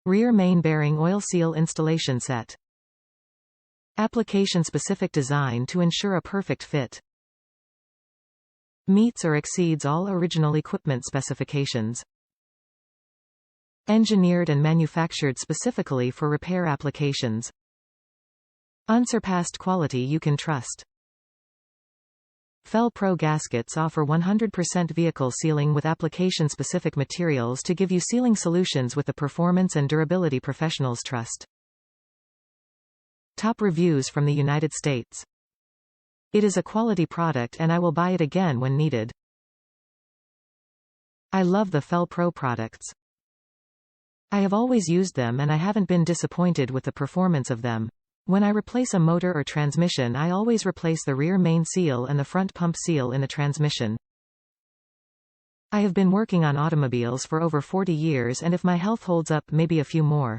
Rear main bearing oil seal installation set. Application-specific design to ensure a perfect fit. Meets or exceeds all original equipment specifications. Engineered and manufactured specifically for repair applications. Unsurpassed quality you can trust. Fel-Pro gaskets offer 100% vehicle sealing with application-specific materials to give you sealing solutions with the performance and durability professionals trust. Top reviews from the United States. It is a quality product and I will buy it again when needed. I love the Fel-Pro products. I have always used them and I haven't been disappointed with the performance of them. When I replace a motor or transmission, I always replace the rear main seal and the front pump seal in the transmission. I have been working on automobiles for over 40 years, and if my health holds up, maybe a few more.